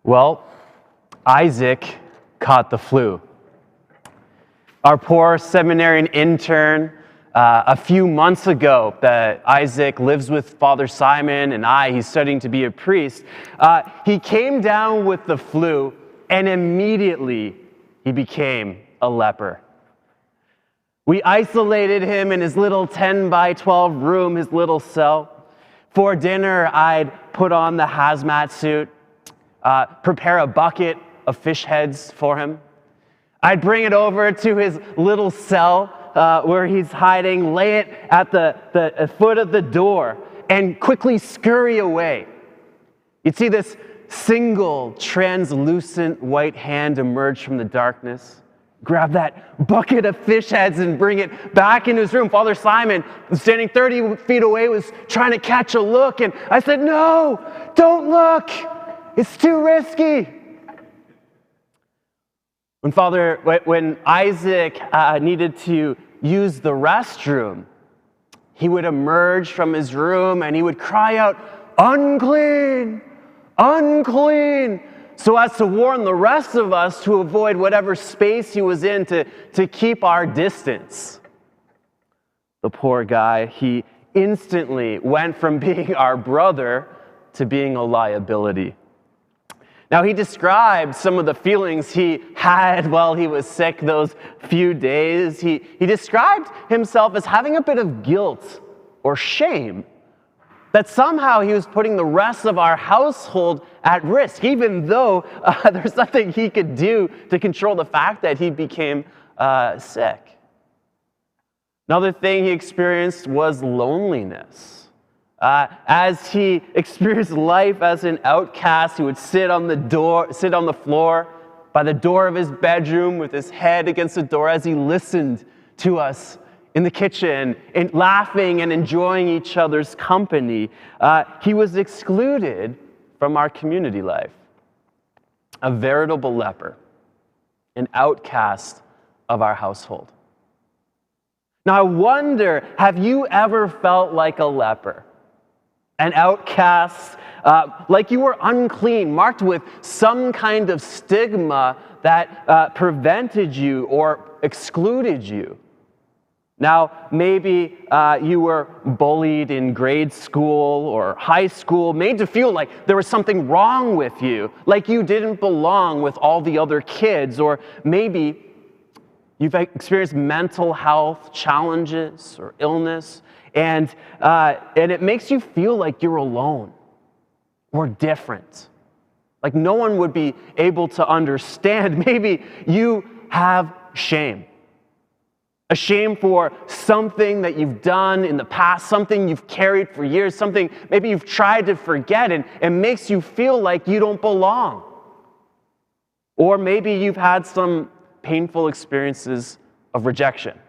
Well, Isaac caught the flu. Our poor seminarian intern, a few months ago, that Isaac lives with Father Simon and he's studying to be a priest, he came down with the flu and immediately he became a leper. We isolated him in his little 10 by 12 room, his little cell. For dinner, I'd put on the hazmat suit, prepare a bucket of fish heads for him. I'd bring it over to his little cell where he's hiding, lay it at the foot of the door, and quickly scurry away. You'd see this single, translucent white hand emerge from the darkness, grab that bucket of fish heads and bring it back into his room. Father Simon, standing 30 feet away, was trying to catch a look, and I said, "No, don't look. It's too risky." When Isaac needed to use the restroom, he would emerge from his room and he would cry out, "Unclean, unclean," so as to warn the rest of us to avoid whatever space he was in to keep our distance. The poor guy, he instantly went from being our brother to being a liability. Now, he described some of the feelings he had while he was sick those few days. He described himself as having a bit of guilt or shame that somehow he was putting the rest of our household at risk, even though there's nothing he could do to control the fact that he became sick. Another thing he experienced was loneliness. As he experienced life as an outcast, he would sit on the floor by the door of his bedroom with his head against the door as he listened to us in the kitchen and laughing and enjoying each other's company. He was excluded from our community life, a veritable leper, an outcast of our household. Now, I wonder, have you ever felt like a leper? An outcast, like you were unclean, marked with some kind of stigma that prevented you or excluded you. Now, maybe you were bullied in grade school or high school, made to feel like there was something wrong with you, like you didn't belong with all the other kids, or maybe you've experienced mental health challenges or illness, and it makes you feel like you're alone or different, like no one would be able to understand. Maybe you have shame, a shame for something that you've done in the past, something you've carried for years, something maybe you've tried to forget, and it makes you feel like you don't belong. Or maybe you've had some painful experiences of rejection.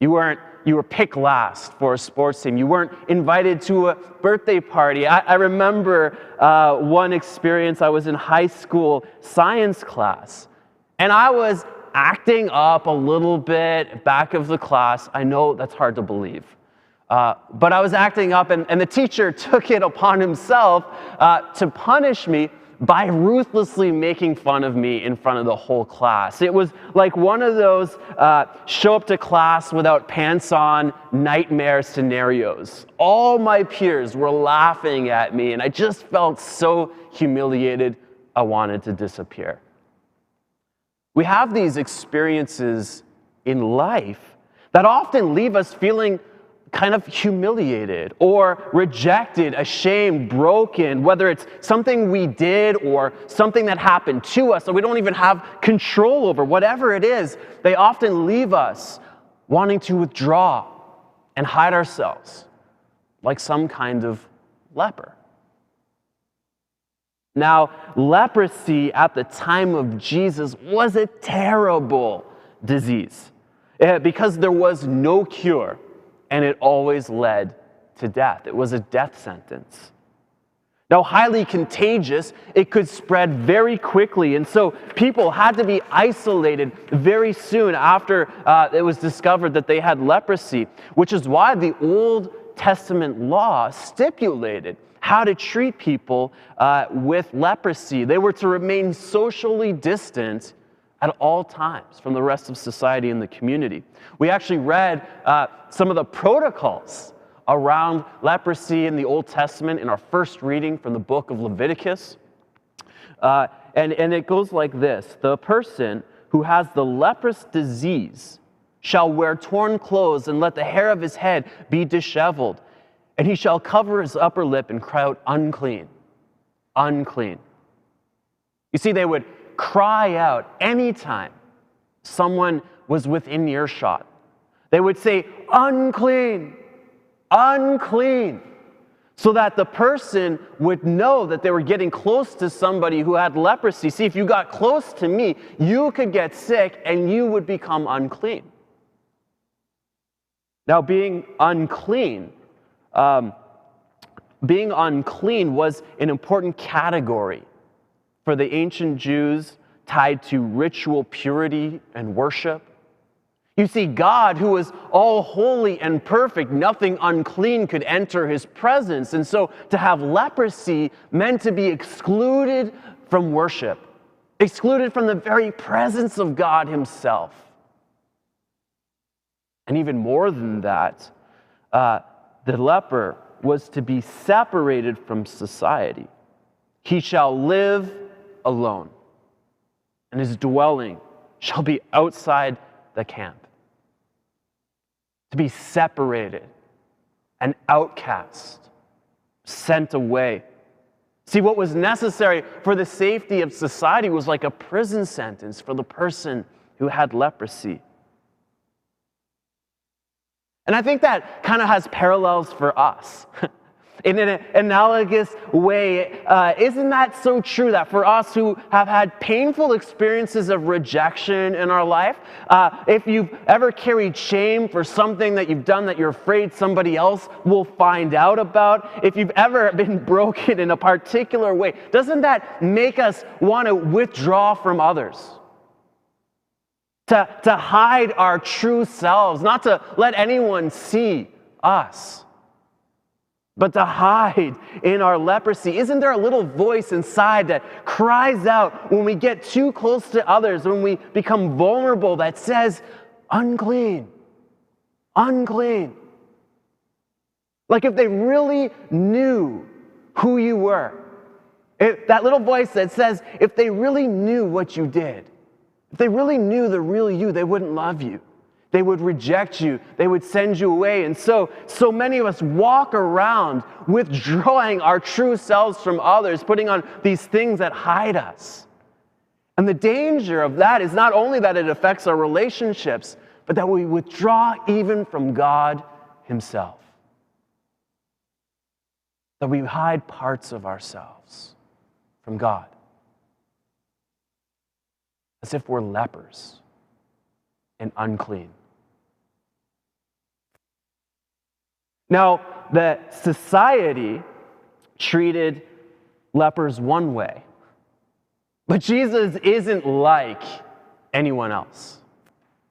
You were picked last for a sports team. You weren't invited to a birthday party. I remember one experience. I was in high school science class, and I was acting up a little bit back of the class. I know that's hard to believe. But I was acting up, and the teacher took it upon himself to punish me by ruthlessly making fun of me in front of the whole class. It was like one of those show up to class without pants on nightmare scenarios. All my peers were laughing at me, and I just felt so humiliated, I wanted to disappear. We have these experiences in life that often leave us feeling kind of humiliated or rejected, ashamed, broken, whether it's something we did or something that happened to us that we don't even have control over. Whatever it is, they often leave us wanting to withdraw and hide ourselves like some kind of leper. Now, leprosy at the time of Jesus was a terrible disease because there was no cure. And it always led to death. It was a death sentence. Now, highly contagious, it could spread very quickly, and so people had to be isolated very soon after it was discovered that they had leprosy, which is why the Old Testament law stipulated how to treat people with leprosy. They were to remain socially distant at all times from the rest of society and the community. We actually read some of the protocols around leprosy in the Old Testament in our first reading from the book of Leviticus. And it goes like this: the person who has the leprous disease shall wear torn clothes and let the hair of his head be disheveled, and he shall cover his upper lip and cry out, unclean, unclean. You see, they would cry out anytime someone was within earshot. They would say, unclean, unclean, so that the person would know that they were getting close to somebody who had leprosy. See, if you got close to me, you could get sick and you would become unclean. Now, being unclean was an important category for the ancient Jews, tied to ritual purity and worship. You see, God, who was all holy and perfect, nothing unclean could enter his presence. And so to have leprosy meant to be excluded from worship, excluded from the very presence of God himself. And even more than that, the leper was to be separated from society. He shall live alone, and his dwelling shall be outside the camp. To be separated, an outcast, sent away. See, what was necessary for the safety of society was like a prison sentence for the person who had leprosy. And I think that kind of has parallels for us. In an analogous way, isn't that so true that for us who have had painful experiences of rejection in our life, if you've ever carried shame for something that you've done that you're afraid somebody else will find out about, if you've ever been broken in a particular way, doesn't that make us want to withdraw from others? To hide our true selves, not to let anyone see us, but to hide in our leprosy. Isn't there a little voice inside that cries out when we get too close to others, when we become vulnerable, that says, unclean, unclean? Like if they really knew who you were, that little voice that says, if they really knew what you did, if they really knew the real you, they wouldn't love you. They would reject you. They would send you away. And so many of us walk around withdrawing our true selves from others, putting on these things that hide us. And the danger of that is not only that it affects our relationships, but that we withdraw even from God himself. That we hide parts of ourselves from God. As if we're lepers and unclean. Now, the society treated lepers one way, but Jesus isn't like anyone else,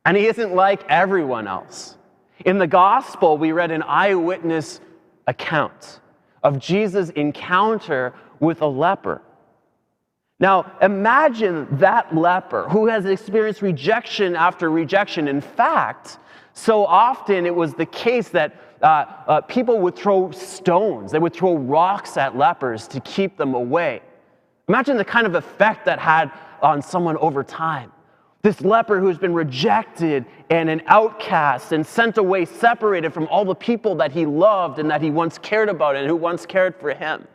and he isn't like everyone else. In the gospel, we read an eyewitness account of Jesus' encounter with a leper. Now, imagine that leper who has experienced rejection after rejection. In fact, so often it was the case that people would throw stones, they would throw rocks at lepers to keep them away. Imagine the kind of effect that had on someone over time. This leper who's been rejected and an outcast and sent away, separated from all the people that he loved and that he once cared about and who once cared for him.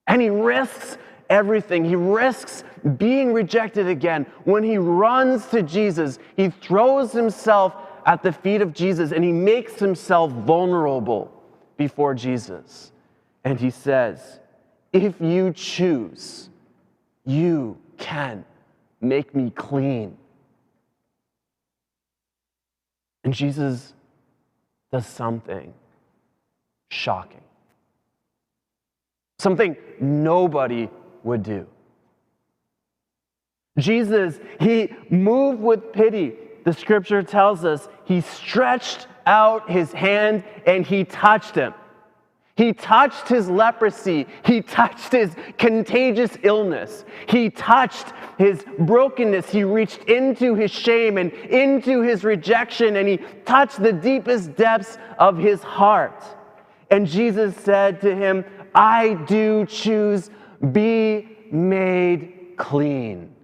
And he risks everything. He risks being rejected again. When he runs to Jesus, he throws himself at the feet of Jesus and he makes himself vulnerable before Jesus. And he says, if you choose, you can make me clean. And Jesus does something shocking. Something nobody would do. Jesus, he moved with pity. The scripture tells us he stretched out his hand and he touched him. He touched his leprosy. He touched his contagious illness. He touched his brokenness. He reached into his shame and into his rejection, and he touched the deepest depths of his heart. And Jesus said to him, I do choose, be made clean.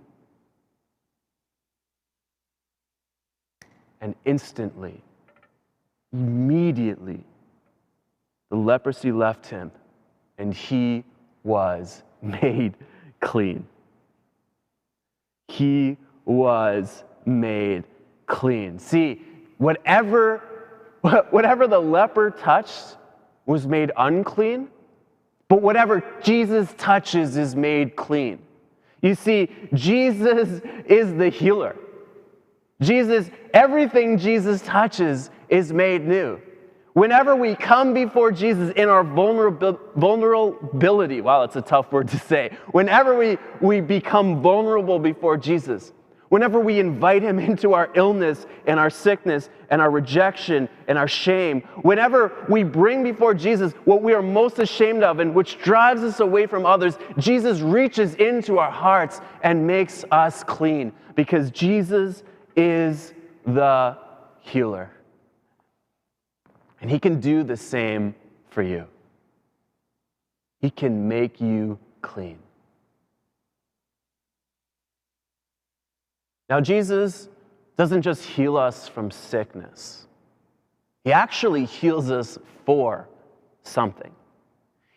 And instantly, immediately, the leprosy left him, and he was made clean. He was made clean. See, whatever the leper touched was made unclean, but whatever Jesus touches is made clean. You see, Jesus is the healer. Everything Jesus touches is made new. Whenever we come before Jesus in our vulnerability, wow, that's a tough word to say. Whenever we become vulnerable before Jesus, whenever we invite him into our illness and our sickness and our rejection and our shame, whenever we bring before Jesus what we are most ashamed of and which drives us away from others, Jesus reaches into our hearts and makes us clean, because Jesus is the healer. And he can do the same for you. He can make you clean. Now, Jesus doesn't just heal us from sickness. He actually heals us for something.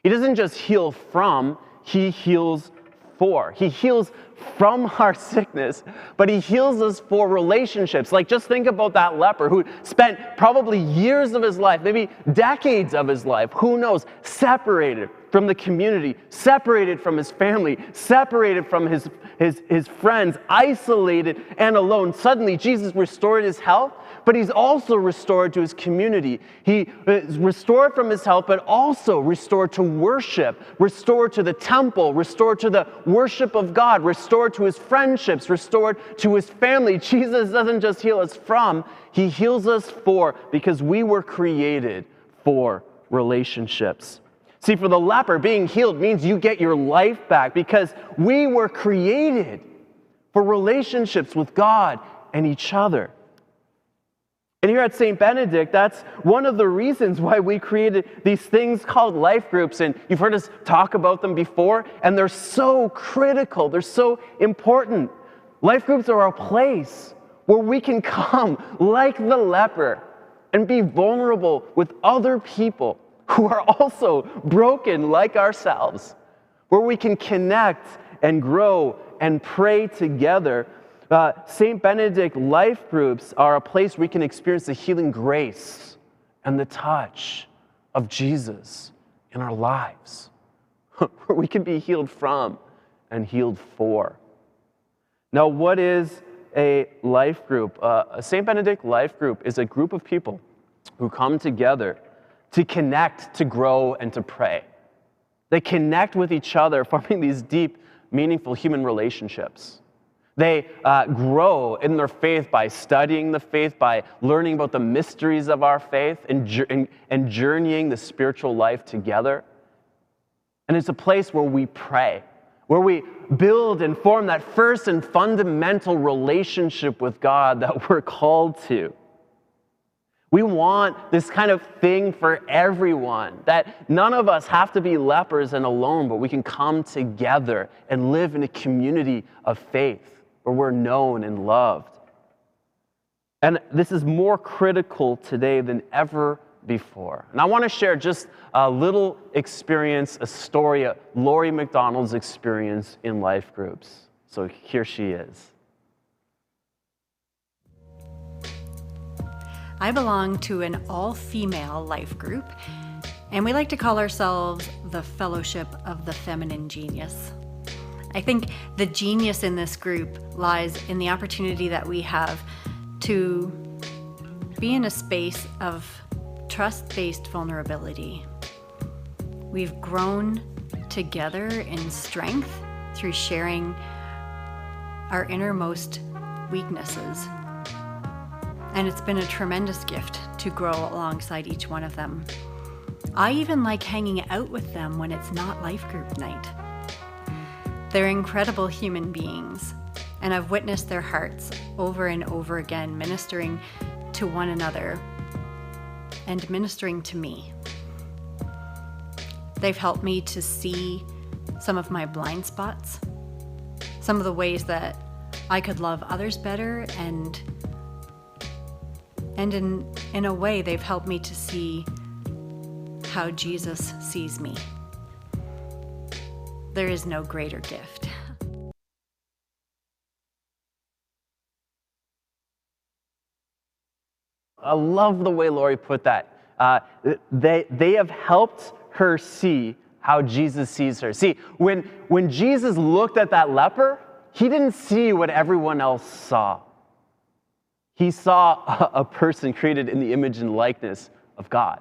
He doesn't just heal from, he heals for. He heals from our sickness, but he heals us for relationships. Like, just think about that leper who spent probably years of his life, maybe decades of his life, who knows, separated from the community, separated from his family, separated from his friends, isolated and alone. Suddenly, Jesus restored his health, but he's also restored to his community. He is restored from his health, but also restored to worship, restored to the temple, restored to the worship of God, restored to his friendships, restored to his family. Jesus doesn't just heal us from, he heals us for, because we were created for relationships. See, for the leper, being healed means you get your life back, because we were created for relationships with God and each other. And here at St. Benedict, that's one of the reasons why we created these things called life groups. And you've heard us talk about them before, and they're so critical. They're so important. Life groups are a place where we can come like the leper and be vulnerable with other people who are also broken like ourselves, where we can connect and grow and pray together. St. Benedict life groups are a place where we can experience the healing grace and the touch of Jesus in our lives, where we can be healed from and healed for. Now, what is a life group? A St. Benedict life group is a group of people who come together to connect, to grow, and to pray. They connect with each other, forming these deep, meaningful human relationships. They grow in their faith by studying the faith, by learning about the mysteries of our faith, and journeying the spiritual life together. And it's a place where we pray, where we build and form that first and fundamental relationship with God that we're called to. We want this kind of thing for everyone, that none of us have to be lepers and alone, but we can come together and live in a community of faith where we're known and loved. And this is more critical today than ever before. And I want to share just a little experience, a story, Lori McDonald's experience in life groups. So here she is. I belong to an all-female life group, and we like to call ourselves the Fellowship of the Feminine Genius. I think the genius in this group lies in the opportunity that we have to be in a space of trust-based vulnerability. We've grown together in strength through sharing our innermost weaknesses. And it's been a tremendous gift to grow alongside each one of them. I even like hanging out with them when it's not life group night. They're incredible human beings, and I've witnessed their hearts over and over again ministering to one another and ministering to me. They've helped me to see some of my blind spots, some of the ways that I could love others better, and in a way, they've helped me to see how Jesus sees me. There is no greater gift. I love the way Lori put that. They have helped her see how Jesus sees her. See, when Jesus looked at that leper, he didn't see what everyone else saw. He saw a person created in the image and likeness of God.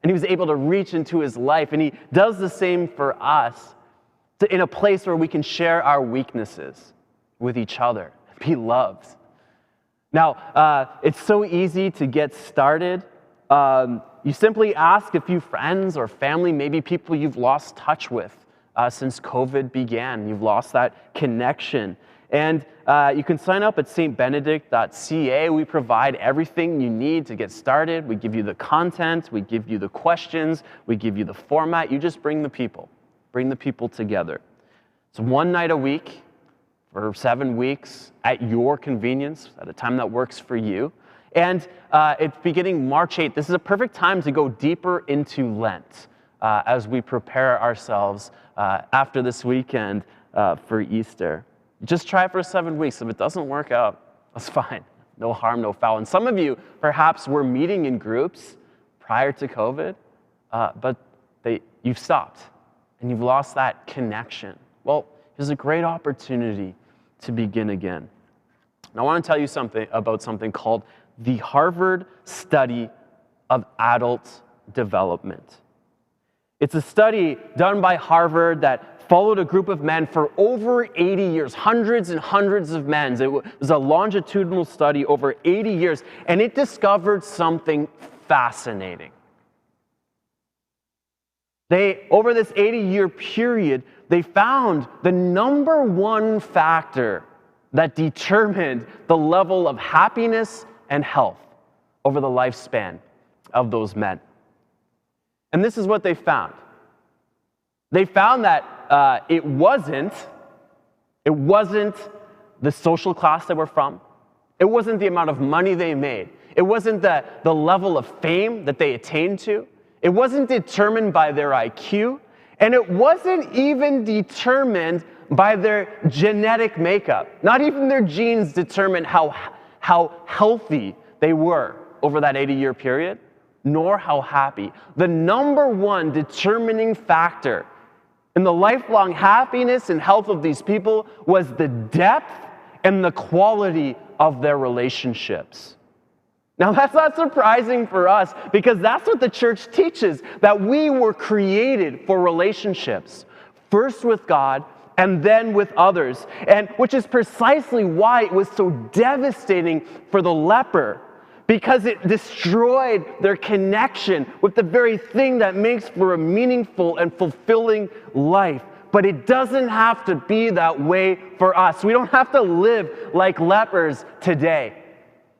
And he was able to reach into his life. And he does the same for us in a place where we can share our weaknesses with each other, be loved. Now, it's so easy to get started. You simply ask a few friends or family, maybe people you've lost touch with since COVID began. You've lost that connection. And you can sign up at stbenedict.ca. We provide everything you need to get started. We give you the content, we give you the questions, we give you the format. You just bring the people together. It's one night a week for 7 weeks at your convenience, at a time that works for you. And it's beginning March 8th. This is a perfect time to go deeper into Lent as we prepare ourselves after this weekend for Easter. Just try it for 7 weeks. If it doesn't work out, that's fine. No harm, no foul. And some of you, perhaps, were meeting in groups prior to COVID, but you've stopped and you've lost that connection. Well, here's a great opportunity to begin again. And I want to tell you something called the Harvard Study of Adult Development. It's a study done by Harvard that followed a group of men for over 80 years, hundreds and hundreds of men. It was a longitudinal study over 80 years, and it discovered something fascinating. Over this 80-year period, they found the number one factor that determined the level of happiness and health over the lifespan of those men. And this is what they found. They found that it wasn't the social class they were from. It wasn't the amount of money they made. It wasn't the level of fame that they attained to. It wasn't determined by their IQ. And it wasn't even determined by their genetic makeup. Not even their genes determined how healthy they were over that 80-year period, nor how happy. The number one determining factor in the lifelong happiness and health of these people was the depth and the quality of their relationships. Now, that's not surprising for us because that's what the church teaches, that we were created for relationships, first with God and then with others, and which is precisely why it was so devastating for the leper, because it destroyed their connection with the very thing that makes for a meaningful and fulfilling life. But it doesn't have to be that way for us. We don't have to live like lepers today.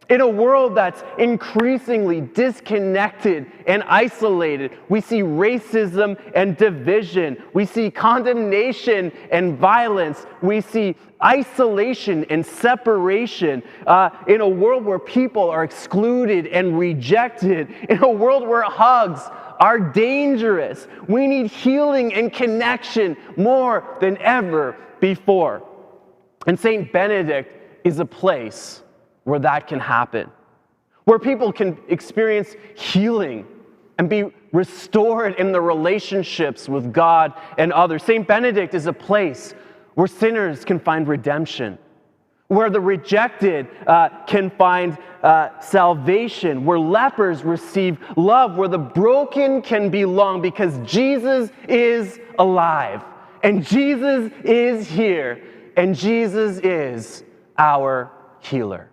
In a world that's increasingly disconnected and isolated, we see racism and division. We see condemnation and violence. We see isolation and separation. In a world where people are excluded and rejected. In a world where hugs are dangerous. We need healing and connection more than ever before. And St. Benedict is a place where that can happen, where people can experience healing and be restored in their relationships with God and others. St. Benedict is a place where sinners can find redemption, where the rejected can find salvation, where lepers receive love, where the broken can belong, because Jesus is alive, and Jesus is here, and Jesus is our healer.